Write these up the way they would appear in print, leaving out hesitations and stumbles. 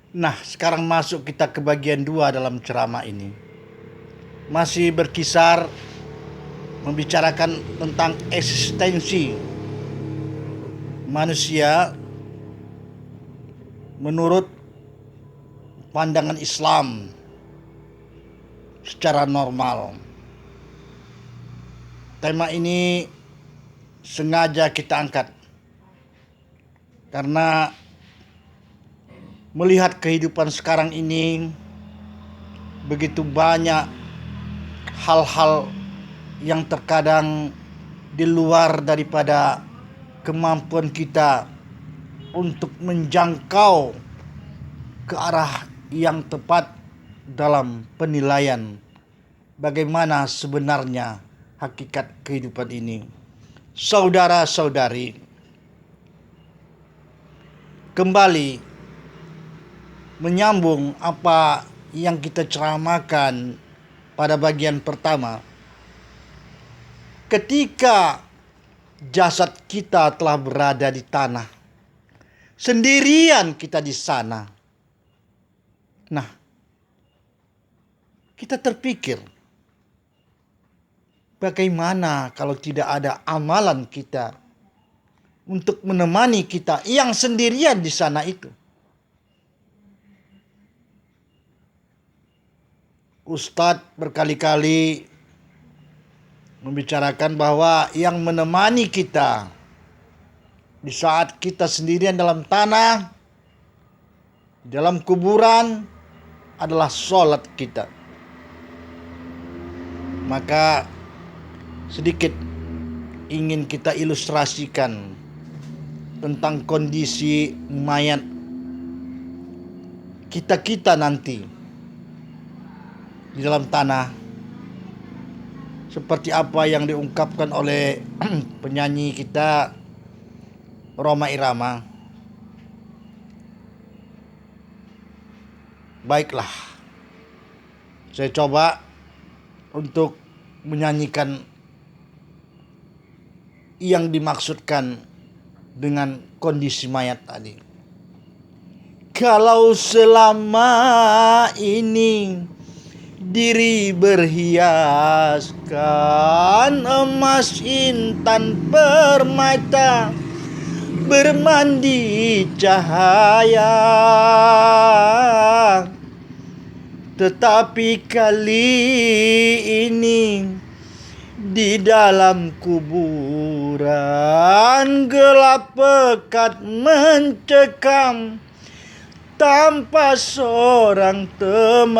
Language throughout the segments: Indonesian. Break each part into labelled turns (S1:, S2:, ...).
S1: Nah, sekarang masuk kita ke bagian 2 dalam ceramah ini. Masih berkisar membicarakan tentang eksistensi manusia menurut pandangan Islam secara normal. Tema ini sengaja kita angkat karena melihat kehidupan sekarang ini begitu banyak hal-hal yang terkadang di luar daripada kemampuan kita untuk menjangkau ke arah yang tepat dalam penilaian bagaimana sebenarnya hakikat kehidupan ini. Saudara-saudari, kembali menyambung apa yang kita ceramahkan pada bagian pertama. Ketika jasad kita telah berada di tanah, sendirian kita di sana. Nah, kita terpikir, bagaimana kalau tidak ada amalan kita untuk menemani kita yang sendirian di sana itu? Ustadz berkali-kali membicarakan bahwa yang menemani kita di saat kita sendirian dalam tanah, dalam kuburan adalah sholat kita. Maka sedikit ingin kita ilustrasikan tentang kondisi mayat kita nanti di dalam tanah, seperti apa yang diungkapkan oleh penyanyi kita Rhoma Irama. Baiklah, saya coba untuk menyanyikan yang dimaksudkan dengan kondisi mayat tadi. Kalau selama ini diri berhiaskan emas intan permata, bermandi cahaya, tetapi kali ini di dalam kuburan gelap pekat mencekam, tanpa seorang teman,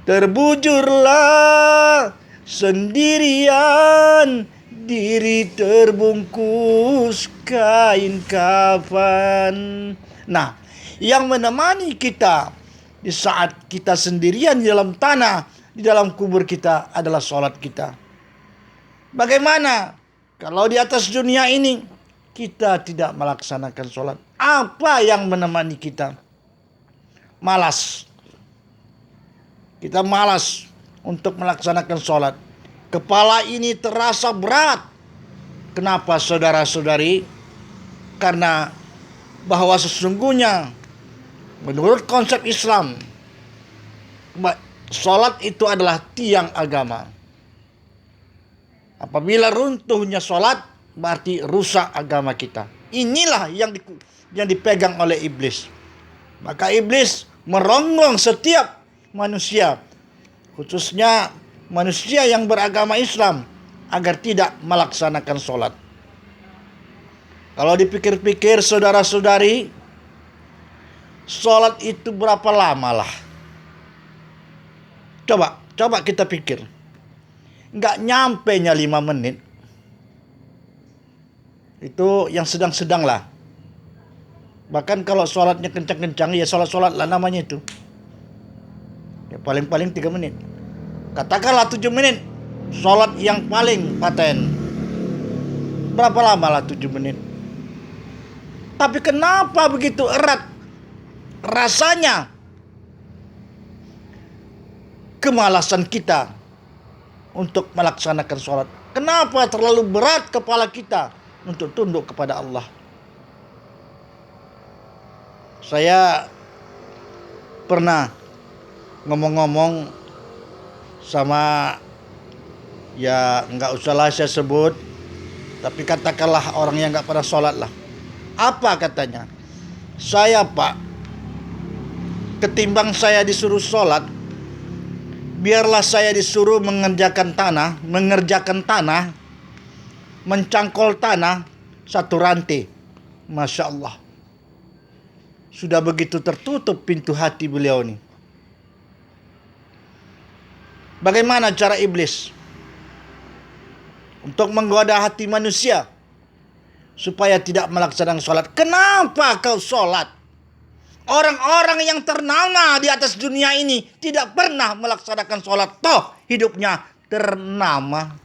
S1: terbujurlah sendirian, diri terbungkus kain kafan. Nah, yang menemani kita di saat kita sendirian di dalam tanah, di dalam kubur kita adalah sholat kita. Bagaimana kalau di atas dunia ini kita tidak melaksanakan sholat? Apa yang menemani kita? Malas. Kita malas untuk melaksanakan sholat. Kepala ini terasa berat. Kenapa, saudara-saudari? Karena bahwa sesungguhnya menurut konsep Islam, sholat itu adalah tiang agama. Apabila runtuhnya sholat, berarti rusak agama kita. Inilah yang dipegang oleh iblis. Maka iblis merongrong setiap manusia, khususnya manusia yang beragama Islam, agar tidak melaksanakan sholat. Kalau dipikir-pikir, saudara-saudari, sholat itu berapa lama lah? Coba kita pikir. Nggak nyampe 5 menit. Itu yang sedang-sedang lah. Bahkan kalau sholatnya kencang-kencang, ya sholat lah namanya itu. Ya paling-paling 3 menit. Katakanlah 7 menit. Sholat yang paling paten. Berapa lama lah 7 menit? Tapi kenapa begitu erat rasanya kemalasan kita untuk melaksanakan sholat? Kenapa terlalu berat kepala kita untuk tunduk kepada Allah? Saya pernah ngomong-ngomong sama, ya nggak usahlah saya sebut, tapi katakanlah orang yang nggak pernah sholat lah. Apa katanya? Saya pak, ketimbang saya disuruh sholat, biarlah saya disuruh mengerjakan tanah, mencangkol tanah satu rantai. Masya Allah. Sudah begitu tertutup pintu hati beliau ini. Bagaimana cara iblis untuk menggoda hati manusia supaya tidak melaksanakan sholat? Kenapa kau sholat? Orang-orang yang ternama di atas dunia ini tidak pernah melaksanakan sholat. Toh hidupnya ternama.